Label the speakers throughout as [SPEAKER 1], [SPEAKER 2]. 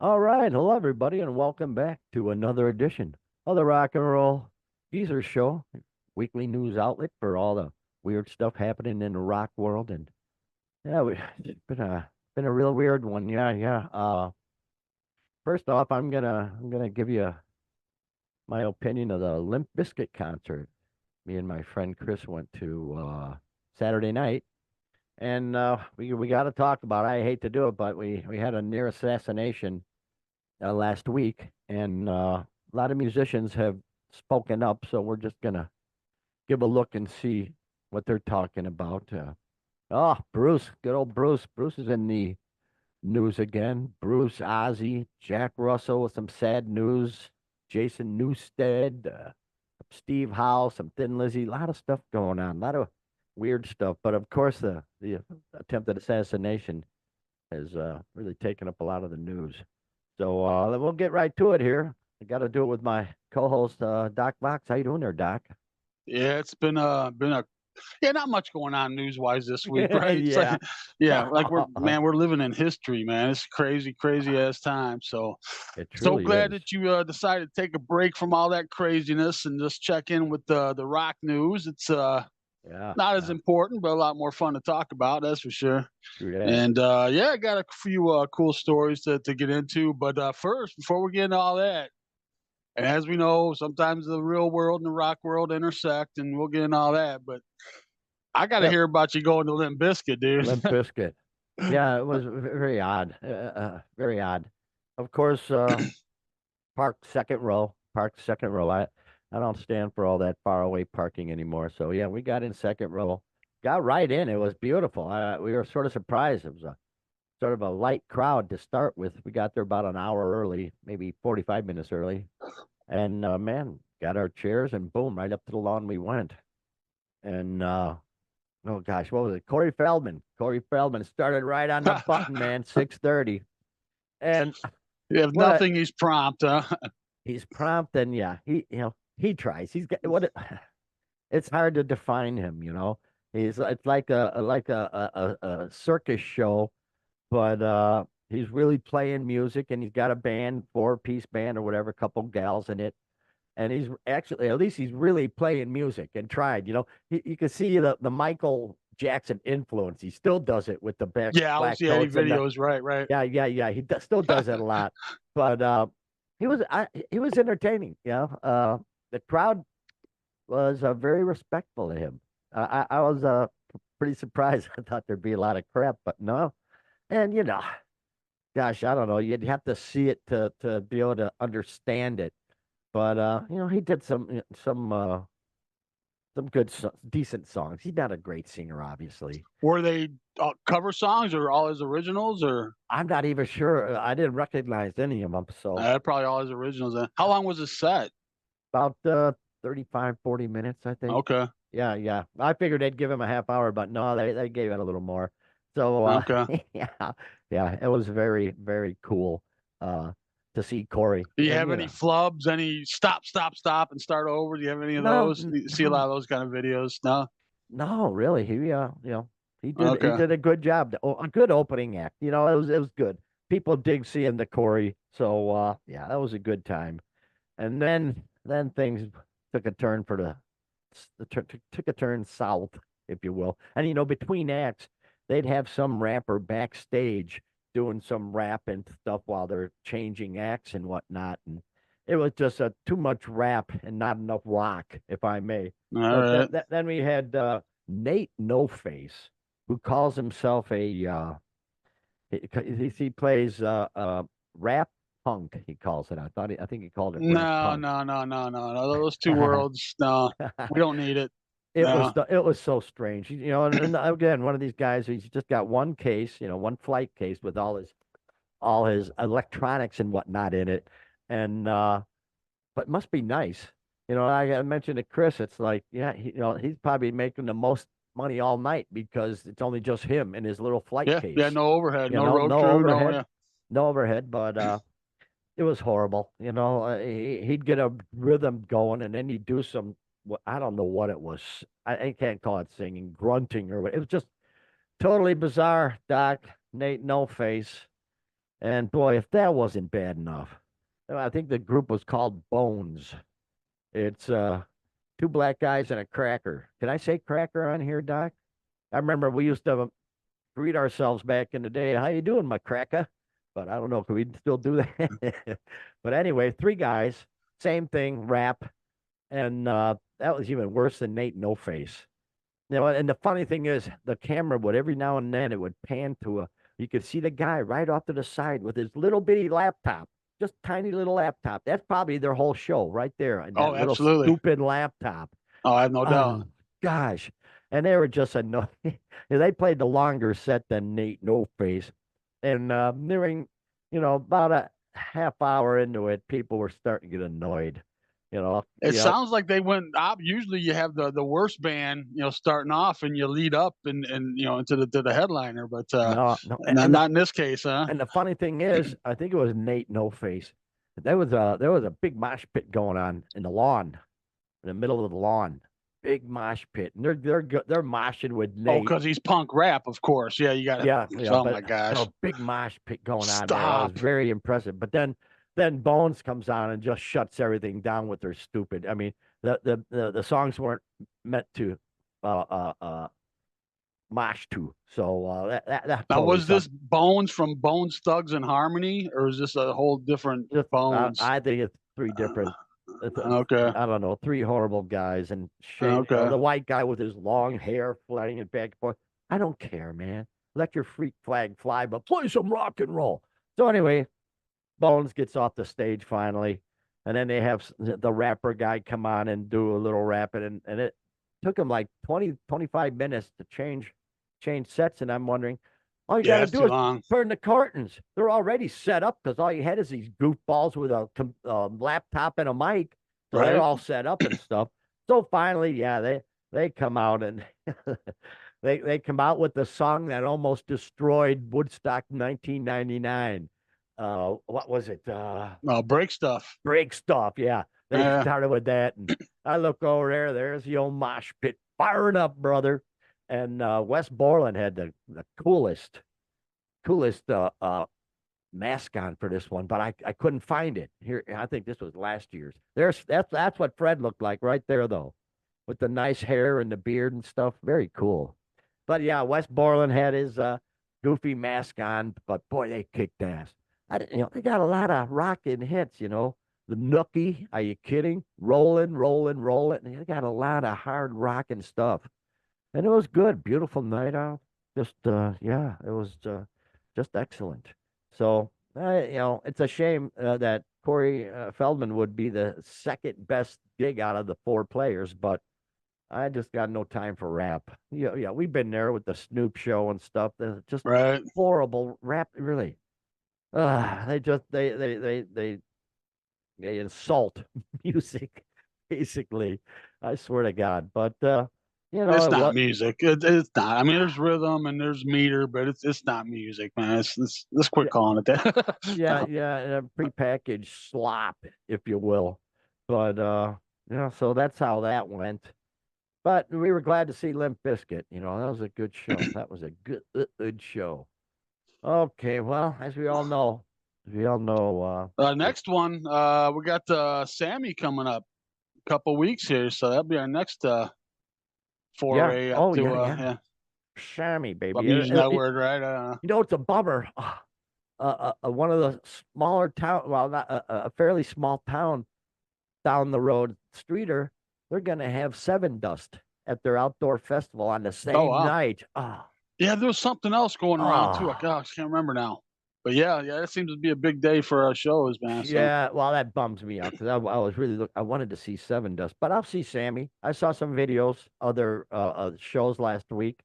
[SPEAKER 1] All right. Hello, everybody, and welcome back to another edition of the Rock and Roll Geezer Show, weekly news outlet for all the weird stuff happening in the rock world. And yeah, it's been a real weird one. Yeah, yeah. First off, I'm gonna give you my opinion of the Limp Bizkit concert. Me and my friend Chris went to Saturday night, and we got to talk about it. I hate to do it, but we had a near assassination last week, and a lot of musicians have spoken up. So we're just gonna give a look and see what they're talking about. Bruce, good old Bruce. Bruce is in the news again. Bruce, Ozzy, Jack Russell with some sad news. Jason Newsted, Steve Howe, some Thin Lizzy. A lot of stuff going on. A lot of weird stuff. But of course, the attempted assassination has really taken up a lot of the news. So we'll get right to it here. I got to do it with my co-host Doc Box. How you doing there, Doc?
[SPEAKER 2] Yeah, it's been a yeah, not much going on news wise this week, right? It's like
[SPEAKER 1] Yeah.
[SPEAKER 2] yeah, like we're living in history, man. It's crazy, crazy ass time.
[SPEAKER 1] It
[SPEAKER 2] So
[SPEAKER 1] truly
[SPEAKER 2] glad
[SPEAKER 1] is.
[SPEAKER 2] that you decided to take a break from all that craziness and just check in with the rock news. It's
[SPEAKER 1] Yeah,
[SPEAKER 2] not as
[SPEAKER 1] yeah.
[SPEAKER 2] important, but a lot more fun to talk about, that's for sure.
[SPEAKER 1] True that.
[SPEAKER 2] And yeah, I got a few cool stories to get into. But first, before we get into all that, and as we know, sometimes the real world and the rock world intersect, and we'll get into all that. But I got to
[SPEAKER 1] Yep.
[SPEAKER 2] hear about you going to Limp Bizkit, dude.
[SPEAKER 1] Limp Biscuit. Yeah, it was very odd. Very odd. Of course, parked second row. Parked second row. I don't stand for all that far away parking anymore. So yeah, we got in second row. Got right in. It was beautiful. We were sort of surprised. It was a sort of a light crowd to start with. We got there about an hour early, maybe 45 minutes early. And man, got our chairs and boom, right up to the lawn we went. And oh gosh, what was it? Corey Feldman. Corey Feldman started right on the button, man, 6:30. And
[SPEAKER 2] If
[SPEAKER 1] what a
[SPEAKER 2] nothing, he's prompt.
[SPEAKER 1] he's prompt and yeah, he tries. He's got what it's hard to define him, you know. He's it's like a circus show, but he's really playing music and he's got a band, four-piece band or whatever, a couple gals in it, and he's actually at least he's really playing music and tried. You can see the Michael Jackson influence. He still does it with the
[SPEAKER 2] Yeah, I
[SPEAKER 1] black
[SPEAKER 2] was yeah, any
[SPEAKER 1] coats and the
[SPEAKER 2] videos, right, right.
[SPEAKER 1] yeah, yeah, yeah. Still does it a lot, but he was entertaining. The crowd was very respectful to him. I was pretty surprised. I thought there'd be a lot of crap, but no. And gosh, I don't know. You'd have to see it to be able to understand it. But he did some good, decent songs. He's not a great singer, obviously.
[SPEAKER 2] Were they cover songs or all his originals, or
[SPEAKER 1] I'm not even sure. I didn't recognize any of them. So
[SPEAKER 2] probably all his originals? Then how long was his set?
[SPEAKER 1] about 35, 40 minutes, I think.
[SPEAKER 2] Okay,
[SPEAKER 1] Yeah, yeah. I figured they'd give him a half hour, but no, they gave it a little more. So
[SPEAKER 2] okay.
[SPEAKER 1] yeah, yeah, it was very, very cool uh to see Corey.
[SPEAKER 2] Do you
[SPEAKER 1] And
[SPEAKER 2] have any flubs? Any stop, stop, stop, and start over? Do you have any of
[SPEAKER 1] no,
[SPEAKER 2] those? You see a lot
[SPEAKER 1] no,
[SPEAKER 2] of those kind of videos? No.
[SPEAKER 1] no, really. He
[SPEAKER 2] Okay.
[SPEAKER 1] did a good job. A good opening act. It was good. People dig seeing the Corey. So yeah, that was a good time. And then things took a turn for took a turn south, if you will. And between acts, they'd have some rapper backstage doing some rap and stuff while they're changing acts and whatnot. And it was just too much rap and not enough rock, if I may.
[SPEAKER 2] All
[SPEAKER 1] But
[SPEAKER 2] right.
[SPEAKER 1] then we had Nate No Face, who calls himself he plays rap punk. He calls it. I think he called it rap
[SPEAKER 2] No,
[SPEAKER 1] punk.
[SPEAKER 2] no, no, no, no, no. Those two worlds, no, we don't need it. No.
[SPEAKER 1] It was so strange, and again, one of these guys, he's just got one case, one flight case with all his electronics and whatnot in it, and but must be nice. I mentioned to Chris, it's like, yeah, he's probably making the most money all night because it's only just him and his little flight
[SPEAKER 2] Yeah, yeah.
[SPEAKER 1] case.
[SPEAKER 2] No overhead, no road
[SPEAKER 1] No
[SPEAKER 2] crew, no.
[SPEAKER 1] overhead,
[SPEAKER 2] Yeah.
[SPEAKER 1] no overhead, but it was horrible. He'd get a rhythm going, and then he'd do some. I don't know what it was. I can't call it singing, grunting, or what. It was just totally bizarre. Doc, Nate, no face, And boy, if that wasn't bad enough, I think the group was called Bones. It's two black guys and a cracker. Can I say cracker on here, Doc? I remember we used to greet ourselves back in the day. How you doing, my cracker? But I don't know if we still do that. But anyway, three guys, same thing, rap, and that was even worse than Nate No Face. And the funny thing is, the camera would every now and then it would pan to a. You could see the guy right off to the side with his little bitty laptop, just tiny little laptop. That's probably their whole show right there, and
[SPEAKER 2] Oh,
[SPEAKER 1] that little
[SPEAKER 2] absolutely.
[SPEAKER 1] stupid laptop.
[SPEAKER 2] Oh, I have no doubt.
[SPEAKER 1] Oh gosh, and they were just annoying. They played the longer set than Nate No Face, and nearing, about a half hour into it, people were starting to get annoyed. You know,
[SPEAKER 2] It
[SPEAKER 1] you know,
[SPEAKER 2] sounds like they went up. Usually, you have the worst band, starting off, and you lead up and into the headliner. But
[SPEAKER 1] no, no,
[SPEAKER 2] not in this case, huh?
[SPEAKER 1] and the funny thing is, I think it was Nate No Face. There was a big mosh pit going on in the lawn, in the middle of the lawn, big mosh pit, and they're moshing with
[SPEAKER 2] Oh,
[SPEAKER 1] Nate.
[SPEAKER 2] because he's punk rap, of course. Yeah, you got to.
[SPEAKER 1] Yeah, yeah,
[SPEAKER 2] Oh my
[SPEAKER 1] but a
[SPEAKER 2] gosh!
[SPEAKER 1] big mosh pit going on there. It was
[SPEAKER 2] Stop.
[SPEAKER 1] very impressive. But then Bones comes on and just shuts everything down with their stupid. I mean, the songs weren't meant to uh uh uh mosh to. So that
[SPEAKER 2] Now,
[SPEAKER 1] totally
[SPEAKER 2] was
[SPEAKER 1] sucked.
[SPEAKER 2] this Bones from Bones Thugs and Harmony, or is this a whole different
[SPEAKER 1] Just
[SPEAKER 2] Bones?
[SPEAKER 1] I think it's three different.
[SPEAKER 2] Okay,
[SPEAKER 1] I don't know, three horrible guys, and
[SPEAKER 2] okay.
[SPEAKER 1] the white guy with his long hair flying it back and forth. I don't care, man. Let your freak flag fly, but play some rock and roll. So anyway, Bones gets off the stage finally, and then they have the rapper guy come on and do a little rapping, and it took him like 20, 25 minutes to change sets, and I'm wondering, all you got
[SPEAKER 2] Yeah,
[SPEAKER 1] to
[SPEAKER 2] that's
[SPEAKER 1] do
[SPEAKER 2] too
[SPEAKER 1] is
[SPEAKER 2] long.
[SPEAKER 1] turn the curtains. They're already set up because all you had is these goofballs with a laptop and a mic, so they're
[SPEAKER 2] Right?
[SPEAKER 1] all set up and stuff. So finally, yeah, they come out and they come out with the song that almost destroyed Woodstock 1999. What was it?
[SPEAKER 2] Break stuff.
[SPEAKER 1] Break stuff. Yeah, they
[SPEAKER 2] Yeah.
[SPEAKER 1] started with that, and I look over there. There's the old mosh pit firing up, brother. And Wes Borland had the coolest mask on for this one, but I couldn't find it here. I think this was last year's. That's what Fred looked like right there though, with the nice hair and the beard and stuff. Very cool. But yeah, Wes Borland had his goofy mask on, but boy, they kicked ass. They got a lot of rockin' hits. The Nookie. Are you kidding? Rolling, rolling, rolling. They got a lot of hard rockin' stuff, and it was good. Beautiful night out. Just yeah, it was just excellent. So it's a shame that Corey Feldman would be the second best gig out of the four players, but I just got no time for rap. Yeah, yeah, we've been there with the Snoop show and stuff. They're just
[SPEAKER 2] Right.
[SPEAKER 1] horrible rap, really. They just they insult music, basically. I swear to God. But
[SPEAKER 2] It's not
[SPEAKER 1] what?
[SPEAKER 2] music. It's not. I mean, there's rhythm and there's meter, but it's not music, man. Let's quit
[SPEAKER 1] Yeah,
[SPEAKER 2] calling it that.
[SPEAKER 1] yeah, yeah, prepackaged slop, if you will. But so that's how that went. But we were glad to see Limp Bizkit. That was a good show. That was a good show. Okay, well, as we all know,
[SPEAKER 2] Next one, we got Sammy coming up a couple weeks here, so that'll be our next
[SPEAKER 1] yeah,
[SPEAKER 2] foray up
[SPEAKER 1] oh
[SPEAKER 2] to
[SPEAKER 1] yeah, yeah,
[SPEAKER 2] yeah.
[SPEAKER 1] Sammy,
[SPEAKER 2] I'm
[SPEAKER 1] baby.
[SPEAKER 2] using that word right.
[SPEAKER 1] It's a bummer. One of the smaller town, well, not a fairly small town down the road, Streeter, they're gonna have Seven Dust at their outdoor festival on the
[SPEAKER 2] Oh
[SPEAKER 1] same
[SPEAKER 2] wow.
[SPEAKER 1] night. Oh,
[SPEAKER 2] Yeah, there was something else going around too.
[SPEAKER 1] oh.
[SPEAKER 2] Gosh, can't remember now. But yeah, that seems to be a big day for our shows, man. So
[SPEAKER 1] Yeah, well, that bums me out because I was really I wanted to see Seven Dust, but I'll see Sammy. I saw some videos, other shows last week,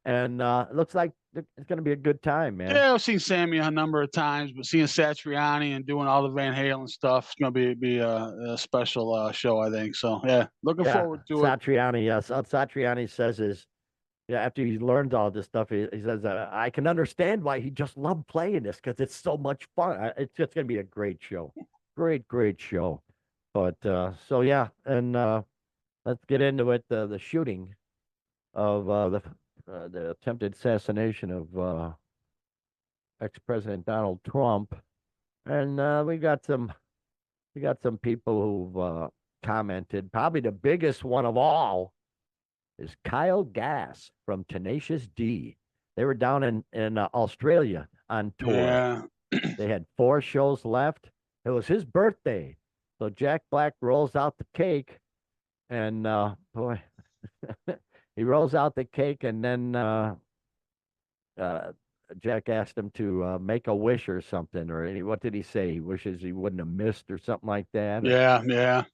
[SPEAKER 1] and it looks like it's going to be a good time, man.
[SPEAKER 2] yeah, I've seen Sammy a number of times, but seeing Satriani and doing all the Van Halen stuff is going to be a special show, I think. So yeah, looking
[SPEAKER 1] Yeah,
[SPEAKER 2] forward to it.
[SPEAKER 1] Satriani. Yes, Satriani says is yeah. After he learned all this stuff, he says I can understand why he just loved playing this because it's so much fun. It's just going to be a great show, great show. But so yeah, and let's get into it. The shooting of the attempted assassination of ex-President Donald Trump, and we got some people who've commented. Probably the biggest one of all is Kyle Gass from Tenacious D. They were down in Australia on tour.
[SPEAKER 2] Yeah.
[SPEAKER 1] They had 4 shows left. It was his birthday, so Jack Black rolls out the cake, and boy, he rolls out the cake, and then uh, Jack asked him to make a wish or something, or what did he say? He wishes he wouldn't have missed, or something like that, or
[SPEAKER 2] Yeah. Yeah.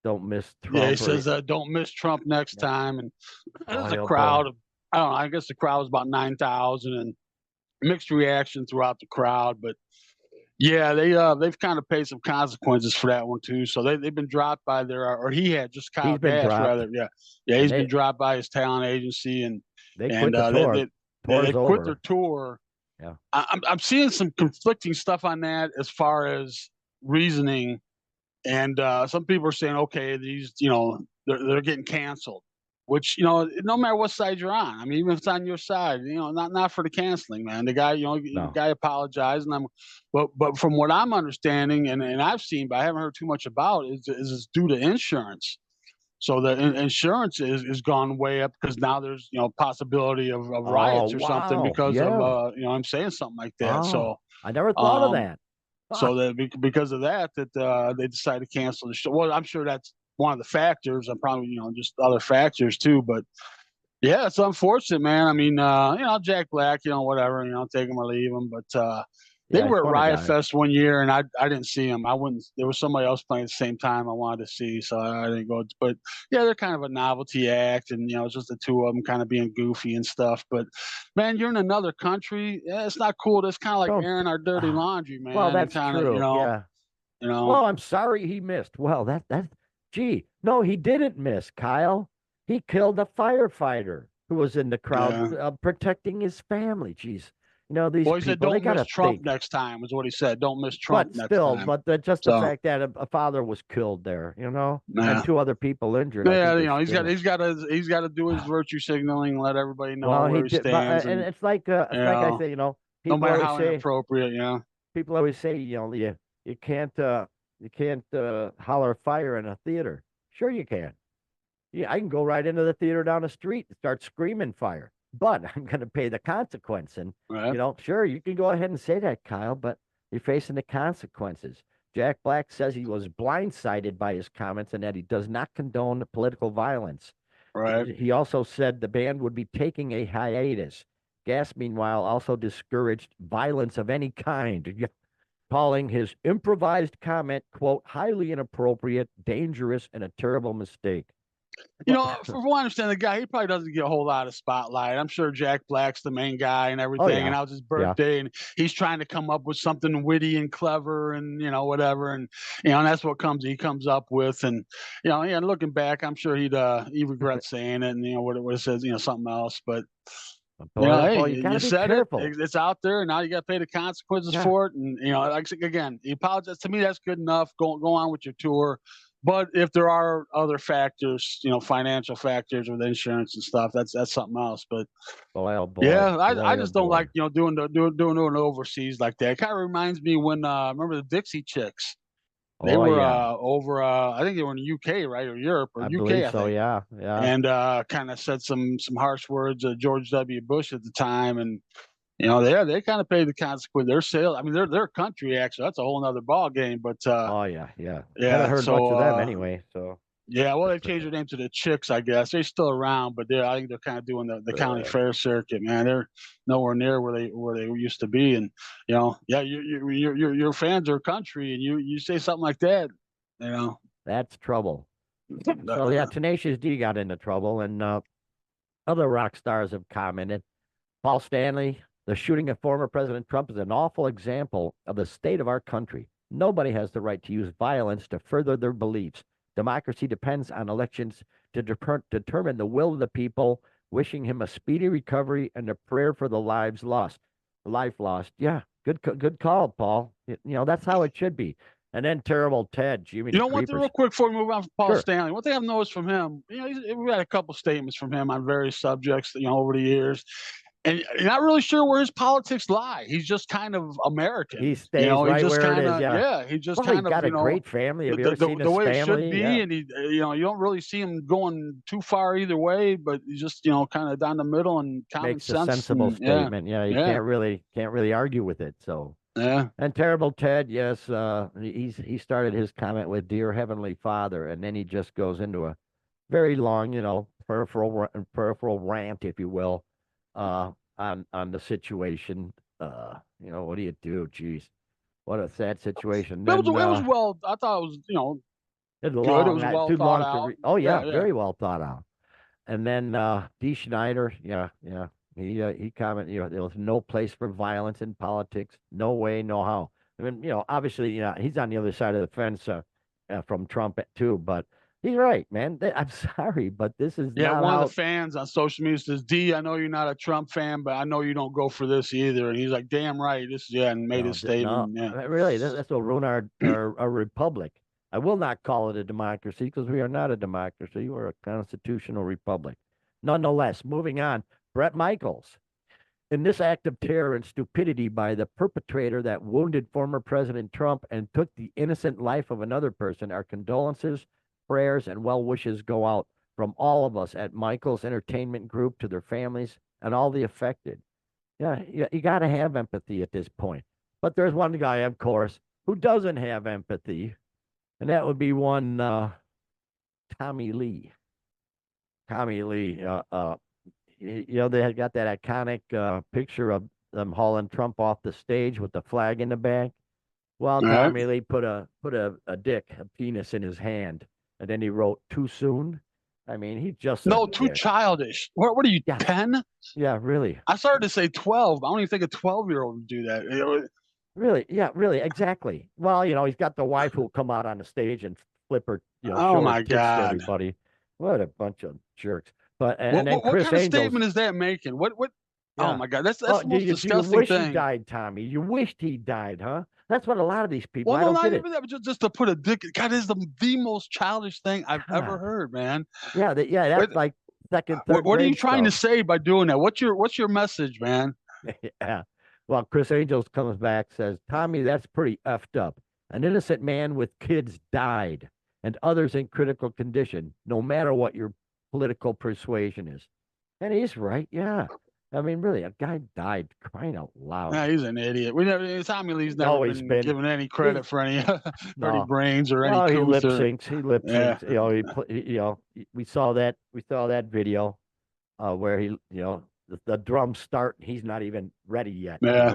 [SPEAKER 1] don't miss
[SPEAKER 2] Yeah. He
[SPEAKER 1] Trump, or
[SPEAKER 2] says, "Don't miss Trump next
[SPEAKER 1] yeah,
[SPEAKER 2] time." And there's a
[SPEAKER 1] boy, oh boy,
[SPEAKER 2] crowd of, I don't know. I guess the crowd was about 9,000, and mixed reaction throughout the crowd. But yeah, they've kind of paid some consequences for that one too. So they've been dropped by their, or he had, just Kyle
[SPEAKER 1] he's been
[SPEAKER 2] Gass
[SPEAKER 1] dropped,
[SPEAKER 2] rather. Yeah, yeah,
[SPEAKER 1] and
[SPEAKER 2] he's been dropped by his talent agency,
[SPEAKER 1] they
[SPEAKER 2] and
[SPEAKER 1] quit the tour.
[SPEAKER 2] they
[SPEAKER 1] Tour's
[SPEAKER 2] quit their
[SPEAKER 1] over.
[SPEAKER 2] tour.
[SPEAKER 1] Yeah,
[SPEAKER 2] I'm seeing some conflicting stuff on that as far as reasoning, and some people are saying, okay, these, they're getting canceled, which, no matter what side you're on. I mean, even if it's on your side, not for the canceling, man. The guy, the
[SPEAKER 1] no,
[SPEAKER 2] guy apologized, and but from what I'm understanding, and I've seen, but I haven't heard too much about, is it's due to insurance. So the insurance is gone way up, because now there's, possibility of
[SPEAKER 1] oh
[SPEAKER 2] riots or something
[SPEAKER 1] wow,
[SPEAKER 2] because of,
[SPEAKER 1] yeah,
[SPEAKER 2] I'm saying something like that.
[SPEAKER 1] oh,
[SPEAKER 2] So
[SPEAKER 1] I never thought of
[SPEAKER 2] um
[SPEAKER 1] that. Ah,
[SPEAKER 2] so that because of that, they decided to cancel the show. Well, I'm sure that's one of the factors, and probably, just other factors too. But yeah, it's unfortunate, man. I mean, Jack Black, whatever, take him or leave him. But they
[SPEAKER 1] yeah, he's a
[SPEAKER 2] were at
[SPEAKER 1] funny
[SPEAKER 2] Riot
[SPEAKER 1] guy.
[SPEAKER 2] Fest one year, and I didn't see him. I wouldn't. There was somebody else playing at the same time I wanted to see, so I didn't go. But yeah, they're kind of a novelty act, and it's just the two of them kind of being goofy and stuff. But man, you're in another country. Yeah, it's not cool. That's kind of like
[SPEAKER 1] Don't.
[SPEAKER 2] airing our dirty
[SPEAKER 1] Ah,
[SPEAKER 2] laundry,
[SPEAKER 1] well,
[SPEAKER 2] man, and
[SPEAKER 1] that's
[SPEAKER 2] kind of,
[SPEAKER 1] true. Yeah.
[SPEAKER 2] you know.
[SPEAKER 1] Well, I'm sorry he missed. Well, gee, no, he didn't miss, Kyle. He killed a firefighter who was in the crowd
[SPEAKER 2] Yeah.
[SPEAKER 1] protecting his family. Jeez, these
[SPEAKER 2] Well, he said,
[SPEAKER 1] people, they
[SPEAKER 2] "Don't
[SPEAKER 1] got
[SPEAKER 2] miss
[SPEAKER 1] to
[SPEAKER 2] Trump
[SPEAKER 1] think.
[SPEAKER 2] next time," is what he said. "Don't miss Trump
[SPEAKER 1] But
[SPEAKER 2] next
[SPEAKER 1] still,
[SPEAKER 2] time."
[SPEAKER 1] but just the
[SPEAKER 2] So,
[SPEAKER 1] fact that a father was killed there, and
[SPEAKER 2] yeah.
[SPEAKER 1] 2 other people injured, I think
[SPEAKER 2] Yeah,
[SPEAKER 1] there's
[SPEAKER 2] he's got
[SPEAKER 1] still.
[SPEAKER 2] To do his virtue signaling, let everybody know
[SPEAKER 1] Well, he
[SPEAKER 2] where he
[SPEAKER 1] did, but
[SPEAKER 2] stands,
[SPEAKER 1] and
[SPEAKER 2] and
[SPEAKER 1] it's like I say,
[SPEAKER 2] no
[SPEAKER 1] people
[SPEAKER 2] matter
[SPEAKER 1] always
[SPEAKER 2] how
[SPEAKER 1] say,
[SPEAKER 2] inappropriate,
[SPEAKER 1] you can't holler fire in a theater. Sure, you can. Yeah, I can go right into the theater down the street and start screaming fire, but I'm going to pay the consequence. And,
[SPEAKER 2] right?
[SPEAKER 1] sure, you can go ahead and say that, Kyle, but you're facing the consequences. Jack Black says he was blindsided by his comments and that he does not condone political violence.
[SPEAKER 2] Right.
[SPEAKER 1] He also said the band would be taking a hiatus. Gass, meanwhile, also discouraged violence of any kind, calling his improvised comment, quote, highly inappropriate, dangerous, and a terrible mistake. Well,
[SPEAKER 2] From what I understand, the guy, he probably doesn't get a whole lot of spotlight. I'm sure Jack Black's the main guy and
[SPEAKER 1] oh,
[SPEAKER 2] everything, and
[SPEAKER 1] yeah.
[SPEAKER 2] now it's his
[SPEAKER 1] Yeah.
[SPEAKER 2] birthday, and he's trying to come up with something witty and clever, and whatever, and and that's what he comes up with, and yeah, looking back, I'm sure he regrets saying it, and what it says, something else, but
[SPEAKER 1] Boy, oh
[SPEAKER 2] hey,
[SPEAKER 1] boy, you got
[SPEAKER 2] you
[SPEAKER 1] to be
[SPEAKER 2] said it.
[SPEAKER 1] careful.
[SPEAKER 2] It's out there, and now you got to pay the consequences
[SPEAKER 1] Yeah.
[SPEAKER 2] for it. And like I said, again, he apologized. To me, that's good enough. Go on with your tour. But if there are other factors, financial factors with insurance and stuff, that's something else. But
[SPEAKER 1] Boy, oh boy.
[SPEAKER 2] yeah, I
[SPEAKER 1] Boy, oh
[SPEAKER 2] just don't like
[SPEAKER 1] boy.
[SPEAKER 2] doing it overseas like that. It kind of reminds me when remember the Dixie Chicks? They
[SPEAKER 1] Oh,
[SPEAKER 2] were
[SPEAKER 1] yeah.
[SPEAKER 2] over. I think they were in the UK, right, or Europe, or
[SPEAKER 1] I
[SPEAKER 2] UK,
[SPEAKER 1] believe
[SPEAKER 2] I
[SPEAKER 1] so.
[SPEAKER 2] think,
[SPEAKER 1] Yeah. Yeah.
[SPEAKER 2] and kind of said some harsh words to George W. Bush at the time, and they kind of paid the consequence. Their sale, I mean, their country actually. That's a whole nother ball game. But
[SPEAKER 1] Oh, yeah. Yeah. Haven't
[SPEAKER 2] yeah,
[SPEAKER 1] heard much
[SPEAKER 2] so
[SPEAKER 1] of them anyway. So,
[SPEAKER 2] yeah, well, they've changed their name to the Chicks, I guess. They're still around, but I think they're kind of doing the county
[SPEAKER 1] uh,
[SPEAKER 2] fair circuit. Man, they're nowhere near where they used to be. And yeah, your fans are country, and you say something like that, you know.
[SPEAKER 1] that's trouble. So, yeah,
[SPEAKER 2] uh,
[SPEAKER 1] Tenacious D got into trouble, and other rock stars have commented. Paul Stanley, the shooting of former President Trump is an awful example of the state of our country. Nobody has the right to use violence to further their beliefs. Democracy depends on elections to determine the will of the people, wishing him a speedy recovery and a prayer for the life lost. Yeah, good call, Paul. That's how it should be. And then terrible Ted,
[SPEAKER 2] You
[SPEAKER 1] Jiminy
[SPEAKER 2] know what? Real
[SPEAKER 1] Creepers.
[SPEAKER 2] quick before we move on from Paul
[SPEAKER 1] Sure.
[SPEAKER 2] Stanley, one thing I've noticed from him, we've had a couple statements from him on various subjects, over the years. and you're not really sure where his politics lie. He's just kind of
[SPEAKER 1] He
[SPEAKER 2] American, you
[SPEAKER 1] stays
[SPEAKER 2] know. He
[SPEAKER 1] right
[SPEAKER 2] just
[SPEAKER 1] where it
[SPEAKER 2] kind
[SPEAKER 1] is.
[SPEAKER 2] of
[SPEAKER 1] Yeah.
[SPEAKER 2] he just
[SPEAKER 1] Well, he's
[SPEAKER 2] kind of
[SPEAKER 1] got a great family. Have you ever seen
[SPEAKER 2] the
[SPEAKER 1] his
[SPEAKER 2] way it should
[SPEAKER 1] family?
[SPEAKER 2] be,
[SPEAKER 1] Yeah.
[SPEAKER 2] and he you know you don't really see him going too far either way, but he's just kind of down the middle and common
[SPEAKER 1] Makes a
[SPEAKER 2] sense,
[SPEAKER 1] sensible
[SPEAKER 2] and yeah,
[SPEAKER 1] statement. Yeah, you
[SPEAKER 2] yeah,
[SPEAKER 1] can't really argue with it. So,
[SPEAKER 2] yeah.
[SPEAKER 1] and terrible Ted, yes, he started his comment with "Dear Heavenly Father," and then he just goes into a very long, peripheral rant, if you will, on the situation. What do you do? Jeez, what a sad situation.
[SPEAKER 2] But
[SPEAKER 1] Then
[SPEAKER 2] it was well. I thought it was
[SPEAKER 1] it's
[SPEAKER 2] good. It
[SPEAKER 1] long,
[SPEAKER 2] was well
[SPEAKER 1] too
[SPEAKER 2] thought
[SPEAKER 1] long to
[SPEAKER 2] out.
[SPEAKER 1] read. Oh yeah,
[SPEAKER 2] Yeah, yeah.
[SPEAKER 1] very well thought out. And then D. Schneider, yeah, yeah, he commented, there was no place for violence in politics, no way, no how. I mean, obviously, he's on the other side of the fence from Trump too, but he's right, man. I'm sorry, but this is
[SPEAKER 2] Yeah,
[SPEAKER 1] not
[SPEAKER 2] one of the
[SPEAKER 1] how.
[SPEAKER 2] fans on social media says, "D, I know you're not a Trump fan, but I know you don't go for this either." And he's like, "Damn right, this yeah," and made
[SPEAKER 1] No,
[SPEAKER 2] his statement.
[SPEAKER 1] no,
[SPEAKER 2] Yeah,
[SPEAKER 1] really, that's what ruin our republic. I will not call it a democracy because we are not a democracy. We're a constitutional republic. Nonetheless, moving on. Brett Michaels. In this act of terror and stupidity by the perpetrator that wounded former President Trump and took the innocent life of another person, our condolences, prayers, and well wishes go out from all of us at Michael's Entertainment Group to their families and all the affected. Yeah, you got to have empathy at this point. But there's one guy, of course, who doesn't have empathy, and that would be one Tommy Lee. Tommy Lee, they had got that iconic picture of them hauling Trump off the stage with the flag in the back. Well,
[SPEAKER 2] all right.
[SPEAKER 1] Tommy Lee put a dick, a penis in his hand, and then he wrote too soon. I mean, he's just a
[SPEAKER 2] No, too
[SPEAKER 1] dick.
[SPEAKER 2] childish. What are you,
[SPEAKER 1] Yes,
[SPEAKER 2] 10?
[SPEAKER 1] yeah, really,
[SPEAKER 2] I started to say 12. I don't even think a 12-year-old would do that.
[SPEAKER 1] really, yeah, really, exactly. Well, he's got the wife who'll come out on the stage and flip her,
[SPEAKER 2] Oh
[SPEAKER 1] show her
[SPEAKER 2] my
[SPEAKER 1] tits to
[SPEAKER 2] God.
[SPEAKER 1] everybody. What a bunch of jerks. But and then
[SPEAKER 2] What
[SPEAKER 1] Chris
[SPEAKER 2] kind of
[SPEAKER 1] Angels.
[SPEAKER 2] statement is that making? What oh
[SPEAKER 1] Yeah.
[SPEAKER 2] my God. That's
[SPEAKER 1] Oh,
[SPEAKER 2] the
[SPEAKER 1] do
[SPEAKER 2] most
[SPEAKER 1] you
[SPEAKER 2] disgusting
[SPEAKER 1] wish he
[SPEAKER 2] thing.
[SPEAKER 1] died, Tommy? You wished he died, huh? That's what a lot of these people.
[SPEAKER 2] Well,
[SPEAKER 1] I
[SPEAKER 2] no,
[SPEAKER 1] don't
[SPEAKER 2] not
[SPEAKER 1] get it.
[SPEAKER 2] even that, but just to put a dick. God, is the most childish thing I've ever
[SPEAKER 1] God.
[SPEAKER 2] heard, man.
[SPEAKER 1] Yeah, yeah, that's like second, third
[SPEAKER 2] What are you
[SPEAKER 1] grade
[SPEAKER 2] trying to
[SPEAKER 1] stuff.
[SPEAKER 2] say by doing that? What's your message, man?
[SPEAKER 1] Yeah. Well, Chris Angels comes back, says, Tommy, that's pretty effed up. An innocent man with kids died, and others in critical condition, no matter what your political persuasion is. And he's right. Yeah. I mean, really, a guy died crying out loud.
[SPEAKER 2] Nah, he's an idiot. We never Tommy Lee's
[SPEAKER 1] He's
[SPEAKER 2] never
[SPEAKER 1] always
[SPEAKER 2] been
[SPEAKER 1] been.
[SPEAKER 2] given any credit
[SPEAKER 1] He's
[SPEAKER 2] for any for any
[SPEAKER 1] no.
[SPEAKER 2] brains or any
[SPEAKER 1] Well, he
[SPEAKER 2] couth
[SPEAKER 1] lip
[SPEAKER 2] or
[SPEAKER 1] syncs. He lip
[SPEAKER 2] yeah.
[SPEAKER 1] syncs. We saw that video where the drums start. He's not even ready yet.
[SPEAKER 2] Yeah.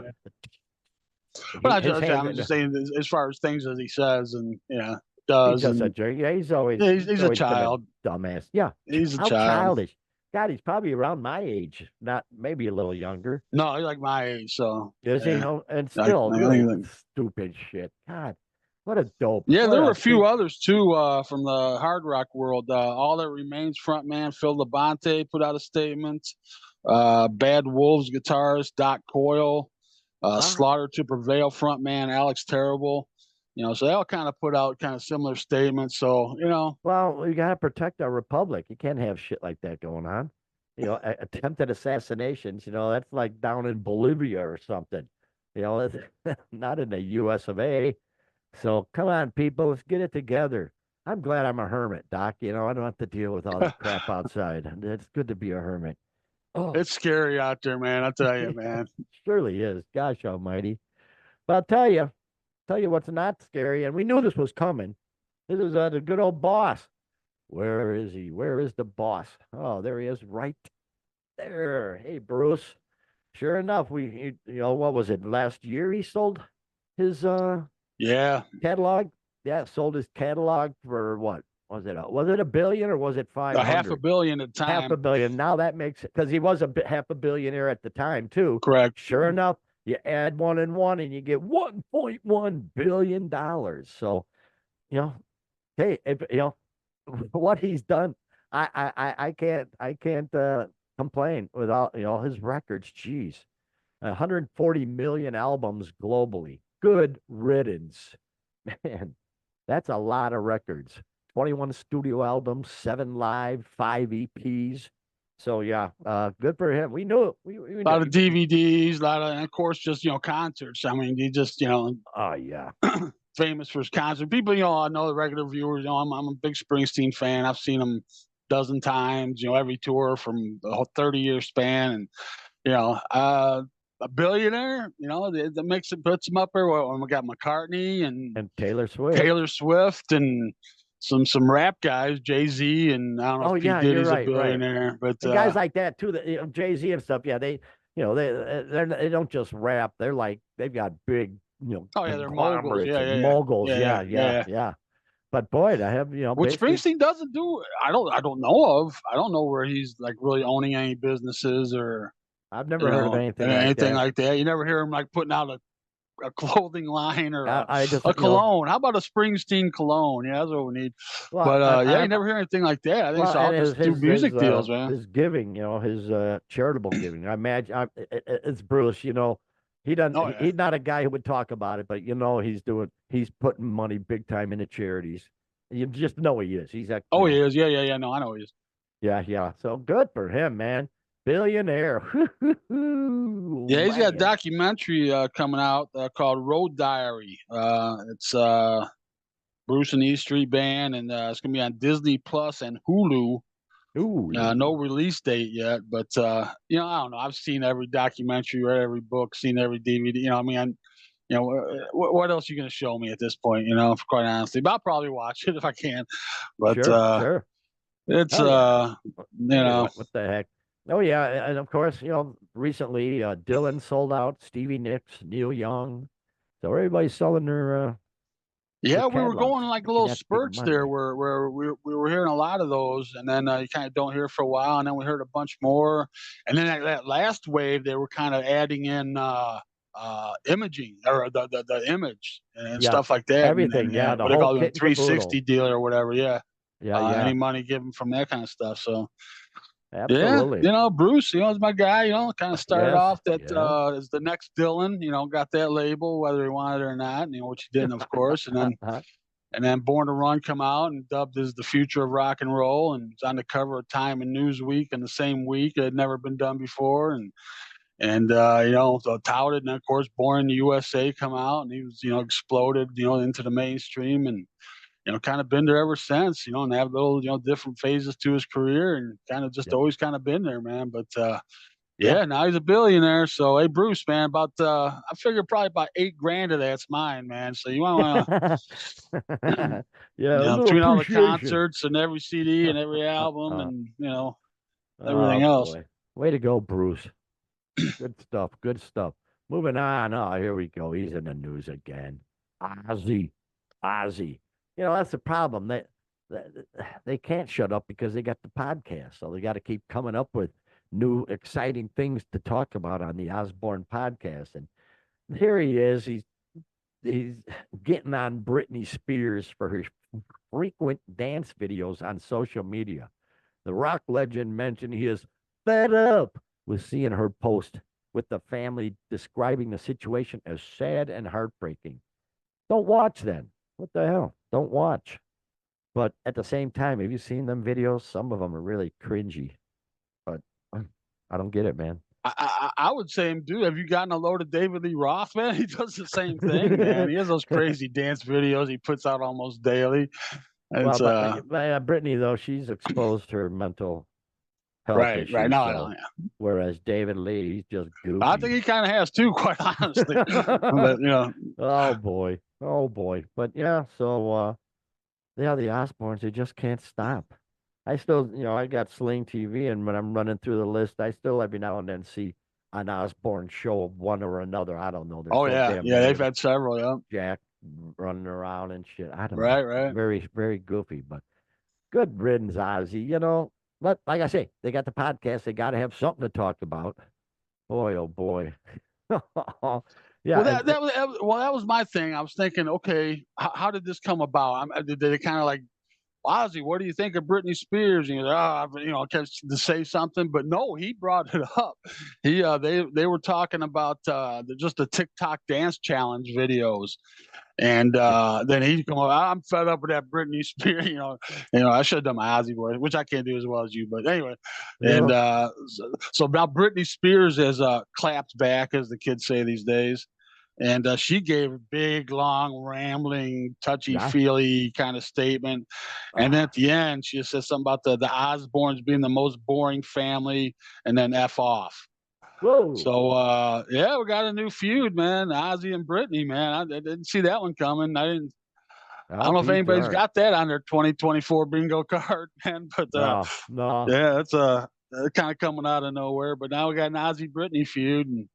[SPEAKER 2] But
[SPEAKER 1] His hands
[SPEAKER 2] I'm
[SPEAKER 1] are.
[SPEAKER 2] just saying as far as things that he says and yeah,
[SPEAKER 1] He's
[SPEAKER 2] does
[SPEAKER 1] just a
[SPEAKER 2] and
[SPEAKER 1] jerk. Yeah,
[SPEAKER 2] yeah,
[SPEAKER 1] he's
[SPEAKER 2] a
[SPEAKER 1] always been a
[SPEAKER 2] child.
[SPEAKER 1] dumbass. Yeah,
[SPEAKER 2] He's a
[SPEAKER 1] how
[SPEAKER 2] child.
[SPEAKER 1] childish. God, he's probably around my age, not maybe a little younger.
[SPEAKER 2] No, he's like my age, so
[SPEAKER 1] Is he?
[SPEAKER 2] yeah.
[SPEAKER 1] Oh, and still,
[SPEAKER 2] I
[SPEAKER 1] really
[SPEAKER 2] think
[SPEAKER 1] stupid shit. God, what a dope.
[SPEAKER 2] yeah,
[SPEAKER 1] What
[SPEAKER 2] there were
[SPEAKER 1] a
[SPEAKER 2] a few
[SPEAKER 1] big.
[SPEAKER 2] others too from the hard rock world. All That Remains frontman Phil Labonte put out a statement. Bad Wolves guitarist Doc Coyle,
[SPEAKER 1] Ah,
[SPEAKER 2] Slaughter to Prevail frontman Alex Terrible. So they all kind of put out kind of similar statements. So
[SPEAKER 1] well, we gotta protect our republic. You can't have shit like that going on. Attempted assassinations. That's like down in Bolivia or something. It's not in the U.S. of A. So come on, people, let's get it together. I'm glad I'm a hermit, Doc. I don't have to deal with all that crap outside. It's good to be a hermit. Oh,
[SPEAKER 2] it's scary out there, man. I tell you, man.
[SPEAKER 1] surely is. Gosh almighty. But tell you what's not scary, and we knew this was coming. This is the good old boss. Where is he? Where is the boss? Oh, there he is, right there. Hey, Bruce. Sure enough, what was it? Last year he sold his
[SPEAKER 2] Yeah,
[SPEAKER 1] catalog. Yeah, sold his catalog for what was it? Was it a billion or was it
[SPEAKER 2] a half a
[SPEAKER 1] 500?
[SPEAKER 2] billion at the
[SPEAKER 1] Half a
[SPEAKER 2] time.
[SPEAKER 1] billion. Now that makes it because he was half a billionaire at the time too.
[SPEAKER 2] Correct.
[SPEAKER 1] Sure enough, you add one and one, and you get $1.1 billion. So you know, hey, if, what he's done, I can't complain with all his records. Jeez, 140 million albums globally. Good riddance, man. That's a lot of records. 21 studio albums, 7 live, 5 EPs. So yeah, good for him. We knew it. We
[SPEAKER 2] A
[SPEAKER 1] knew.
[SPEAKER 2] lot of DVDs, a lot of, and of course, just concerts. I mean, he just
[SPEAKER 1] Oh yeah,
[SPEAKER 2] famous for his concert. People, I know the regular viewers. I'm a big Springsteen fan. I've seen him a dozen times. Every tour from the whole 30-year span, and a billionaire. That makes it puts him up there. When we got McCartney and
[SPEAKER 1] and Taylor Swift.
[SPEAKER 2] Taylor Swift and some rap guys, Jay-Z, and I don't know
[SPEAKER 1] Oh
[SPEAKER 2] if P
[SPEAKER 1] yeah, you're
[SPEAKER 2] Diddy's a
[SPEAKER 1] right, right.
[SPEAKER 2] billionaire, but
[SPEAKER 1] And guys like that too, that Jay Z and stuff. Yeah, they don't just rap. They're like they've got big
[SPEAKER 2] oh yeah, they're moguls.
[SPEAKER 1] conglomerates
[SPEAKER 2] Yeah,
[SPEAKER 1] and
[SPEAKER 2] yeah, yeah,
[SPEAKER 1] moguls.
[SPEAKER 2] yeah, yeah,
[SPEAKER 1] Yeah,
[SPEAKER 2] yeah,
[SPEAKER 1] yeah,
[SPEAKER 2] yeah.
[SPEAKER 1] yeah. But boy, I have
[SPEAKER 2] Which
[SPEAKER 1] basically
[SPEAKER 2] Springsteen doesn't do. I don't know of. I don't know where he's like really owning any businesses or
[SPEAKER 1] I've never heard of anything like
[SPEAKER 2] anything
[SPEAKER 1] that.
[SPEAKER 2] like that. You never hear him like putting out a clothing line or
[SPEAKER 1] I just
[SPEAKER 2] a cologne. How about a Springsteen cologne? Yeah, that's what we need.
[SPEAKER 1] well
[SPEAKER 2] But yeah, you
[SPEAKER 1] I
[SPEAKER 2] never hear anything like that. I think
[SPEAKER 1] well
[SPEAKER 2] it's all
[SPEAKER 1] and
[SPEAKER 2] just through music deals, man.
[SPEAKER 1] his giving, his charitable giving. I imagine it's Bruce. He doesn't.
[SPEAKER 2] Oh yeah.
[SPEAKER 1] He's not a guy who would talk about it, but he's putting money big time into charities. You just know he is. He's
[SPEAKER 2] Oh, he is. Yeah, yeah, yeah. No, I know he is.
[SPEAKER 1] yeah, yeah. So good for him, man. Billionaire.
[SPEAKER 2] Yeah, he's got a
[SPEAKER 1] Man.
[SPEAKER 2] documentary coming out called Road Diary. It's Bruce and E Street Band, and it's gonna be on Disney Plus and Hulu. No
[SPEAKER 1] Ooh.
[SPEAKER 2] release date yet, but I don't know. I've seen every documentary, read every book, seen every DVD. I mean, what else are you gonna show me at this point? Quite honestly, but I'll probably watch it if I can. But
[SPEAKER 1] Sure, sure.
[SPEAKER 2] it's
[SPEAKER 1] Hell yeah.
[SPEAKER 2] you
[SPEAKER 1] Hey,
[SPEAKER 2] know,
[SPEAKER 1] what the heck? Oh yeah, and of course, recently Dylan sold out, Stevie Nicks, Neil Young. So everybody's selling their
[SPEAKER 2] yeah, we were
[SPEAKER 1] catalogs,
[SPEAKER 2] going like
[SPEAKER 1] making
[SPEAKER 2] little
[SPEAKER 1] that big
[SPEAKER 2] spurts there
[SPEAKER 1] money.
[SPEAKER 2] where we were hearing a lot of those, and then you kind of don't hear for a while, and then we heard a bunch more, and then that last wave they were kind of adding in imaging or the image and
[SPEAKER 1] Yeah,
[SPEAKER 2] stuff like that,
[SPEAKER 1] everything. Yeah,
[SPEAKER 2] and
[SPEAKER 1] the
[SPEAKER 2] what they
[SPEAKER 1] whole
[SPEAKER 2] call it,
[SPEAKER 1] kit and caboodle.
[SPEAKER 2] 360 deal or whatever. Yeah,
[SPEAKER 1] Yeah,
[SPEAKER 2] any
[SPEAKER 1] yeah,
[SPEAKER 2] money given from that kind of stuff. So yeah,
[SPEAKER 1] absolutely.
[SPEAKER 2] Bruce, is my guy. Kind of started
[SPEAKER 1] Yes,
[SPEAKER 2] off that
[SPEAKER 1] yes.
[SPEAKER 2] as the next Dylan. Got that label whether he wanted it or not. Which he didn't, of course, and then Born to Run come out and dubbed as the future of rock and roll, and it's on the cover of Time and Newsweek in the same week. It had never been done before, and so touted, and of course Born in the USA come out, and he was exploded into the mainstream, and kind of been there ever since. And have little different phases to his career, and kind of just
[SPEAKER 1] Yep.
[SPEAKER 2] always kind of been there, man. But
[SPEAKER 1] Yeah.
[SPEAKER 2] yeah, now he's a billionaire. So hey, Bruce, man, about I figure probably about 8 grand of that's mine, man. So you might want
[SPEAKER 1] Yeah, a little
[SPEAKER 2] between all the
[SPEAKER 1] appreciation.
[SPEAKER 2] concerts and every CD and every album and
[SPEAKER 1] Oh
[SPEAKER 2] everything else.
[SPEAKER 1] boy. Way to go, Bruce. Good stuff. Good stuff. Moving on. Oh, here we go. He's in the news again. Ozzy. Ozzy. That's the problem. They they can't shut up because they got the podcast. So they got to keep coming up with new exciting things to talk about on the Osborne podcast. And here he is. He's getting on Britney Spears for her frequent dance videos on social media. The rock legend mentioned he is fed up with seeing her post with the family describing the situation as sad and heartbreaking. Don't watch then. What the hell? Don't watch. But at the same time, have you seen them videos? Some of them are really cringy. But I don't get it, man.
[SPEAKER 2] I would say, dude, have you gotten a load of David Lee Roth, man? He does the same thing, man. He has those crazy dance videos he puts out almost daily.
[SPEAKER 1] Well,
[SPEAKER 2] It's
[SPEAKER 1] but Brittany though, she's exposed her mental health
[SPEAKER 2] right, right.
[SPEAKER 1] issues.
[SPEAKER 2] No, I
[SPEAKER 1] So,
[SPEAKER 2] don't. Yeah.
[SPEAKER 1] whereas David Lee, he's just
[SPEAKER 2] I think
[SPEAKER 1] goofy.
[SPEAKER 2] he kind of has too, quite honestly. But
[SPEAKER 1] Oh boy, oh boy. But yeah, so yeah, the Osbournes, they just can't stop. I still, I got Sling TV, and when I'm running through the list, I still every now and then see an Osbourne show of one or another. I don't know. There's
[SPEAKER 2] oh
[SPEAKER 1] so
[SPEAKER 2] yeah,
[SPEAKER 1] damn
[SPEAKER 2] yeah,
[SPEAKER 1] many
[SPEAKER 2] they've
[SPEAKER 1] of them.
[SPEAKER 2] had several. Yeah,
[SPEAKER 1] Jack running around and shit. I don't know.
[SPEAKER 2] right, right.
[SPEAKER 1] Very, very goofy, but good riddance, Ozzy. But like I say, they got the podcast. They got to have something to talk about. Boy, oh boy. Yeah,
[SPEAKER 2] Well, that was my thing. I was thinking, okay, how did this come about? Did they kind of like Ozzy, what do you think of Britney Spears? And kept to say something, but no, he brought it up. They were talking about just the TikTok dance challenge videos, and
[SPEAKER 1] Yeah.
[SPEAKER 2] then he come up. I'm fed up with that Britney Spears. I should have done my Ozzy voice, which I can't do as well as you. But anyway, and
[SPEAKER 1] Yep.
[SPEAKER 2] so now Britney Spears has clapped back, as the kids say these days, and she gave a big, long, rambling,
[SPEAKER 1] Yeah.
[SPEAKER 2] touchy-feely kind of statement. And then at
[SPEAKER 1] Ah.
[SPEAKER 2] the end, she just said something about the Osbournes being the most boring family, and then F off.
[SPEAKER 1] Whoa.
[SPEAKER 2] So yeah, we got a new feud, man. Ozzy and Brittany, man. I didn't see that one coming. I didn't. I
[SPEAKER 1] I'll
[SPEAKER 2] don't know if
[SPEAKER 1] be
[SPEAKER 2] anybody's
[SPEAKER 1] darned.
[SPEAKER 2] got that on their 2024 bingo card, man. But
[SPEAKER 1] No, no.
[SPEAKER 2] yeah, it's kind of coming out of nowhere. But now we got an Ozzy Brittany feud, and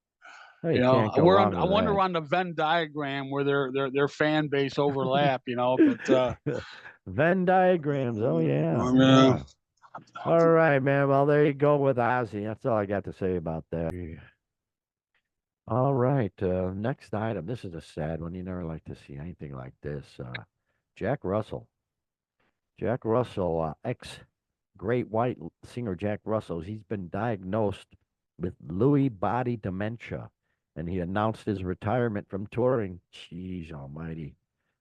[SPEAKER 1] Oh, you can't go wrong
[SPEAKER 2] I
[SPEAKER 1] with
[SPEAKER 2] wonder
[SPEAKER 1] that.
[SPEAKER 2] on the Venn diagram where their fan base overlap, but
[SPEAKER 1] Venn diagrams. Oh yeah,
[SPEAKER 2] yeah.
[SPEAKER 1] yeah. All right, man. Well, there you go with Ozzy. That's all I got to say about that. Yeah. All right. Next item. This is a sad one. You never like to see anything like this. Jack Russell. Jack Russell, ex Great White singer Jack Russell. He's been diagnosed with Lewy body dementia, and he announced his retirement from touring. Jeez Almighty.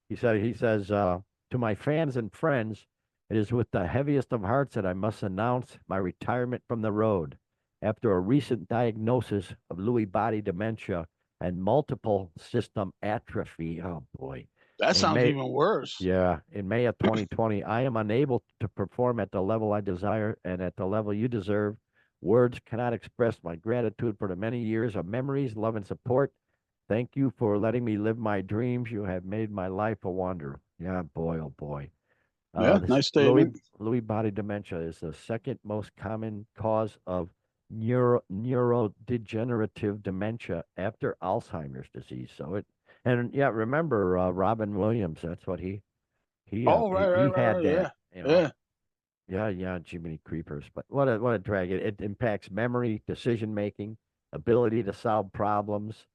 [SPEAKER 1] He says, to my fans and friends, it is with the heaviest of hearts that I must announce my retirement from the road after a recent diagnosis of Lewy body dementia and multiple system atrophy. Oh boy.
[SPEAKER 2] That
[SPEAKER 1] In
[SPEAKER 2] sounds
[SPEAKER 1] May,
[SPEAKER 2] even worse.
[SPEAKER 1] yeah, in May of 2020, I am unable to perform at the level I desire and at the level you deserve. Words cannot express my gratitude for the many years of memories, love, and support. Thank you for letting me live my dreams. You have made my life a wonder. Yeah, boy, oh boy.
[SPEAKER 2] Yeah,
[SPEAKER 1] This
[SPEAKER 2] nice statement.
[SPEAKER 1] Lewy body dementia is the second most common cause of neurodegenerative dementia after Alzheimer's disease. And yeah, remember Robin Williams? That's what
[SPEAKER 2] Oh, right, right,
[SPEAKER 1] he
[SPEAKER 2] right,
[SPEAKER 1] had
[SPEAKER 2] right.
[SPEAKER 1] that.
[SPEAKER 2] Yeah,
[SPEAKER 1] You know,
[SPEAKER 2] yeah.
[SPEAKER 1] yeah, yeah, Jiminy Creepers. But what a drag! It impacts memory, decision making, ability to solve problems,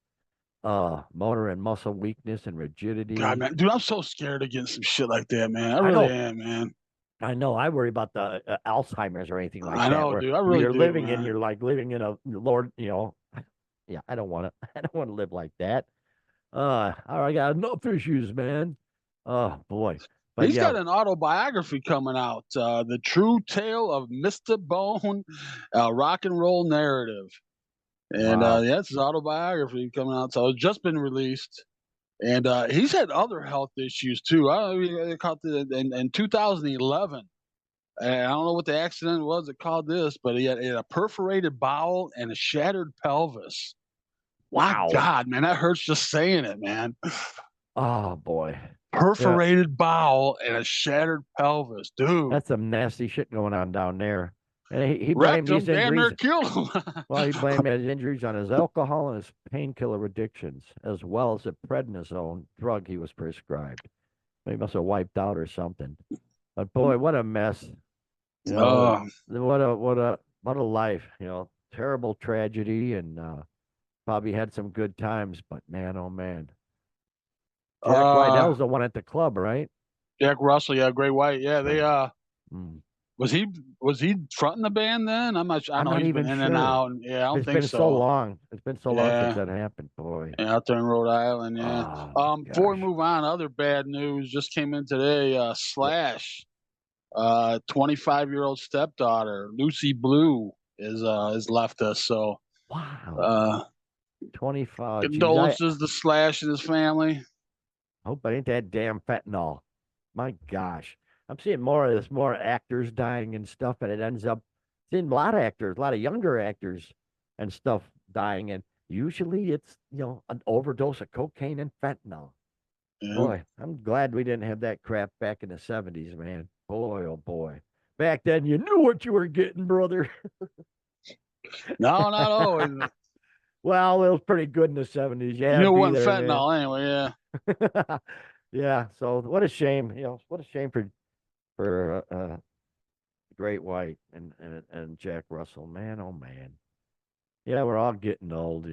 [SPEAKER 1] motor and muscle weakness and
[SPEAKER 2] God,
[SPEAKER 1] rigidity.
[SPEAKER 2] man, dude, I'm so scared of getting some shit like that, man. I
[SPEAKER 1] I
[SPEAKER 2] really
[SPEAKER 1] know,
[SPEAKER 2] am, man.
[SPEAKER 1] I know. I worry about the Alzheimer's or anything like
[SPEAKER 2] I
[SPEAKER 1] that,
[SPEAKER 2] know,
[SPEAKER 1] where
[SPEAKER 2] dude. I really
[SPEAKER 1] you're
[SPEAKER 2] do,
[SPEAKER 1] living and
[SPEAKER 2] man.
[SPEAKER 1] you're like living in a Lord. Yeah, I don't want to. I don't want to live like that. I got enough issues, man. Oh boy, but
[SPEAKER 2] He's
[SPEAKER 1] yeah,
[SPEAKER 2] got an autobiography coming out, "The True Tale of Mr. Bone," rock and roll narrative, and
[SPEAKER 1] wow,
[SPEAKER 2] yeah, it's his autobiography coming out. So it's just been released, and he's had other health issues too. I don't know, they caught in 2011. And I don't know what the accident was that caused this, but he had a perforated bowel and a shattered pelvis. My
[SPEAKER 1] wow.
[SPEAKER 2] God, man, that hurts just saying it, man.
[SPEAKER 1] Oh boy, yeah,
[SPEAKER 2] Perforated bowel and a shattered pelvis, dude.
[SPEAKER 1] that's some nasty shit going on down there. And he blamed
[SPEAKER 2] Wrecked
[SPEAKER 1] these
[SPEAKER 2] him, damn near
[SPEAKER 1] injuries.
[SPEAKER 2] killed him.
[SPEAKER 1] Well, he blamed his injuries on his alcohol and his painkiller addictions, as well as the prednisone drug he was prescribed. He must have wiped out or something. But boy, what a mess! You know,
[SPEAKER 2] uh,
[SPEAKER 1] what a life! Terrible tragedy, and probably had some good times. But man, oh man, Jack White, that
[SPEAKER 2] uh,
[SPEAKER 1] was the one at the club, right?
[SPEAKER 2] Jack Russell, yeah, Great White, yeah. They
[SPEAKER 1] Oh, mm.
[SPEAKER 2] was he fronting the band then? I'm not. I
[SPEAKER 1] I'm
[SPEAKER 2] know
[SPEAKER 1] not
[SPEAKER 2] he's
[SPEAKER 1] even
[SPEAKER 2] been in and
[SPEAKER 1] sure.
[SPEAKER 2] out. Yeah, I don't
[SPEAKER 1] It's
[SPEAKER 2] think
[SPEAKER 1] been so
[SPEAKER 2] so.
[SPEAKER 1] long. It's been so long since
[SPEAKER 2] Yeah,
[SPEAKER 1] that happened, boy.
[SPEAKER 2] yeah, out there in Rhode Island. Yeah.
[SPEAKER 1] Oh my
[SPEAKER 2] Before we
[SPEAKER 1] gosh.
[SPEAKER 2] move on, other bad news just came in today.
[SPEAKER 1] What?
[SPEAKER 2] Slash, 25-year-old stepdaughter Lucy Blue is left us. So
[SPEAKER 1] Wow.
[SPEAKER 2] uh,
[SPEAKER 1] 25. Geez,
[SPEAKER 2] condolences to Slash and his family.
[SPEAKER 1] hope it ain't that damn fentanyl. My gosh. I'm seeing more of this, more actors dying and stuff, and it ends up seeing a lot of actors, a lot of younger actors and stuff dying. And usually it's, an overdose of cocaine and fentanyl.
[SPEAKER 2] Yeah.
[SPEAKER 1] Boy, I'm glad we didn't have that crap back in the 70s, man. Boy, oh boy. Back then, you knew what you were getting, brother.
[SPEAKER 2] No, not always.
[SPEAKER 1] Well, it was pretty good in the 70s. You
[SPEAKER 2] You
[SPEAKER 1] had to
[SPEAKER 2] know
[SPEAKER 1] be
[SPEAKER 2] what
[SPEAKER 1] there, man.
[SPEAKER 2] fentanyl anyway. Yeah.
[SPEAKER 1] Yeah, so what a shame. What a shame for Great White and Jack Russell. Man, oh man. Yeah, we're all getting old.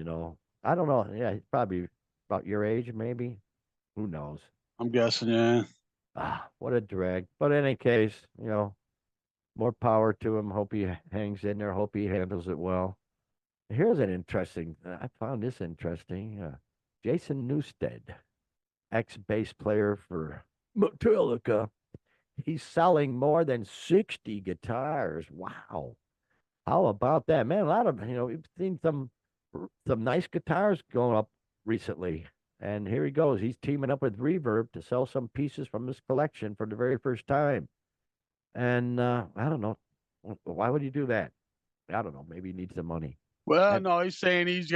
[SPEAKER 1] I don't know. Yeah, he's probably about your age, maybe. Who knows?
[SPEAKER 2] I'm guessing. Yeah.
[SPEAKER 1] What a drag. But in any case, more power to him. Hope he hangs in there. Hope he handles it well. Here's an interesting. I found this interesting. Jason Newsted, ex bass player for Metallica. He's selling more than 60 guitars. Wow. How about that, man? A lot of we've seen some nice guitars going up recently, and here he goes. He's teaming up with Reverb to sell some pieces from his collection for the very first time. And I don't know, why would he do that? I don't know. Maybe he needs the money.
[SPEAKER 2] Well,
[SPEAKER 1] And
[SPEAKER 2] no, he's saying he's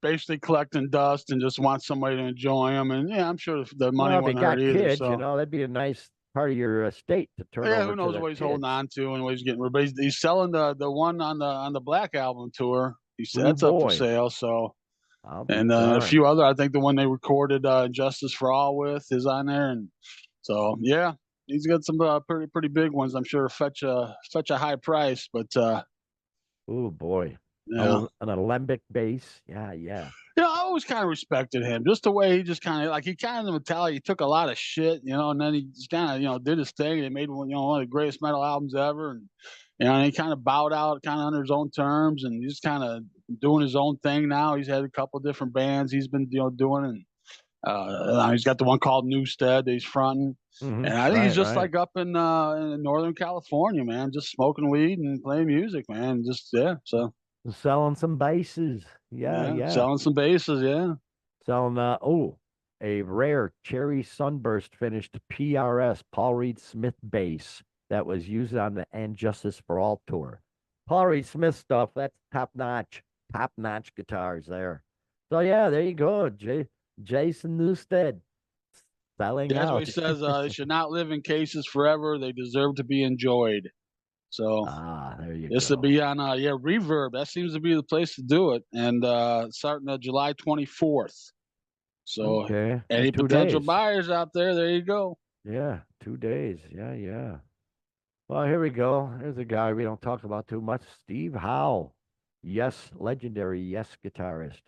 [SPEAKER 2] basically collecting dust and just wants somebody to enjoy him. And yeah, I'm sure the money
[SPEAKER 1] well, if he
[SPEAKER 2] wouldn't hurt
[SPEAKER 1] got
[SPEAKER 2] either.
[SPEAKER 1] kids,
[SPEAKER 2] So
[SPEAKER 1] that'd be a nice part of your estate to turn
[SPEAKER 2] yeah,
[SPEAKER 1] over
[SPEAKER 2] who
[SPEAKER 1] to
[SPEAKER 2] knows
[SPEAKER 1] the
[SPEAKER 2] what he's holding
[SPEAKER 1] kids.
[SPEAKER 2] on to and what he's getting rid of. But he's selling the one on the Black Album tour. He said
[SPEAKER 1] Oh
[SPEAKER 2] that's up for
[SPEAKER 1] boy,
[SPEAKER 2] sale. So
[SPEAKER 1] I'll be
[SPEAKER 2] and a
[SPEAKER 1] darned.
[SPEAKER 2] few other, I think the one they recorded Justice for All with is on there. And so yeah, he's got some pretty big ones. I'm sure fetch a high price, but
[SPEAKER 1] Oh boy,
[SPEAKER 2] yeah.
[SPEAKER 1] an alembic bass. Yeah, yeah.
[SPEAKER 2] Yeah, I always kind of respected him, just the way he just kind of like he kind of mentality. He took a lot of shit, and then he just kind of did his thing. He made one of the greatest metal albums ever, and and he kind of bowed out, kind of under his own terms, and he's kind of doing his own thing now. He's had a couple different bands he's been doing, and he's got the one called Newstead that he's fronting. And I think he's
[SPEAKER 1] Right,
[SPEAKER 2] just
[SPEAKER 1] right.
[SPEAKER 2] like up in Northern California, man, just smoking weed and playing music, man. Just yeah, so
[SPEAKER 1] Selling some bases. Yeah,
[SPEAKER 2] yeah,
[SPEAKER 1] yeah.
[SPEAKER 2] selling some bases, yeah.
[SPEAKER 1] Selling a rare cherry sunburst finished PRS Paul Reed Smith bass that was used on the And Justice for All tour. Paul Reed Smith stuff, that's top notch guitars there. So yeah, there you go. Jason Newsted selling
[SPEAKER 2] Yeah, that's what he
[SPEAKER 1] out.
[SPEAKER 2] says. They should not live in cases forever. They deserve to be enjoyed. So
[SPEAKER 1] There you
[SPEAKER 2] this will
[SPEAKER 1] go.
[SPEAKER 2] be on Reverb. That seems to be the place to do it. And starting July 24th. So
[SPEAKER 1] Okay. In
[SPEAKER 2] any
[SPEAKER 1] two
[SPEAKER 2] potential
[SPEAKER 1] days.
[SPEAKER 2] buyers out there you go.
[SPEAKER 1] Yeah, 2 days. Yeah, yeah. Well, here we go. Here's a guy we don't talk about too much, Steve Howe. Yes, legendary Yes guitarist.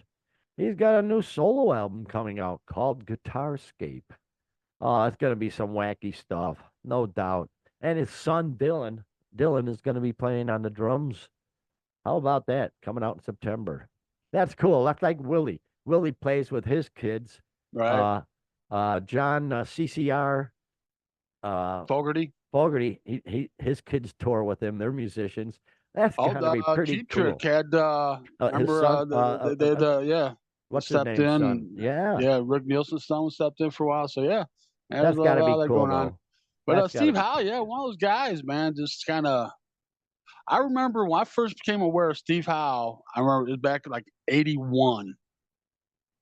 [SPEAKER 1] He's got a new solo album coming out called Guitarscape. Oh, it's going to be some wacky stuff, no doubt. And his son Dylan is going to be playing on the drums. How about that? Coming out in September. That's cool. That's like Willie. Willie plays with his kids.
[SPEAKER 2] Right.
[SPEAKER 1] Uh, John CCR uh,
[SPEAKER 2] Fogarty.
[SPEAKER 1] Fogarty, his kids tour with him. They're musicians. That's
[SPEAKER 2] Oh,
[SPEAKER 1] got to be
[SPEAKER 2] the
[SPEAKER 1] pretty
[SPEAKER 2] Cheap Trick
[SPEAKER 1] cool.
[SPEAKER 2] had
[SPEAKER 1] His
[SPEAKER 2] remember
[SPEAKER 1] son,
[SPEAKER 2] yeah,
[SPEAKER 1] what's his
[SPEAKER 2] stepped
[SPEAKER 1] name,
[SPEAKER 2] in
[SPEAKER 1] son?
[SPEAKER 2] and
[SPEAKER 1] Yeah,
[SPEAKER 2] yeah, Rick Nielsen Stone stepped in for a while. So yeah, there's
[SPEAKER 1] that's got to
[SPEAKER 2] a lot
[SPEAKER 1] be
[SPEAKER 2] of that
[SPEAKER 1] cool,
[SPEAKER 2] going on.
[SPEAKER 1] though.
[SPEAKER 2] But
[SPEAKER 1] That's got to
[SPEAKER 2] Steve
[SPEAKER 1] be
[SPEAKER 2] Howe,
[SPEAKER 1] pretty
[SPEAKER 2] yeah,
[SPEAKER 1] cool.
[SPEAKER 2] one of those guys, man, just kind of I remember when I first became aware of Steve Howe, I remember it was back in like '81,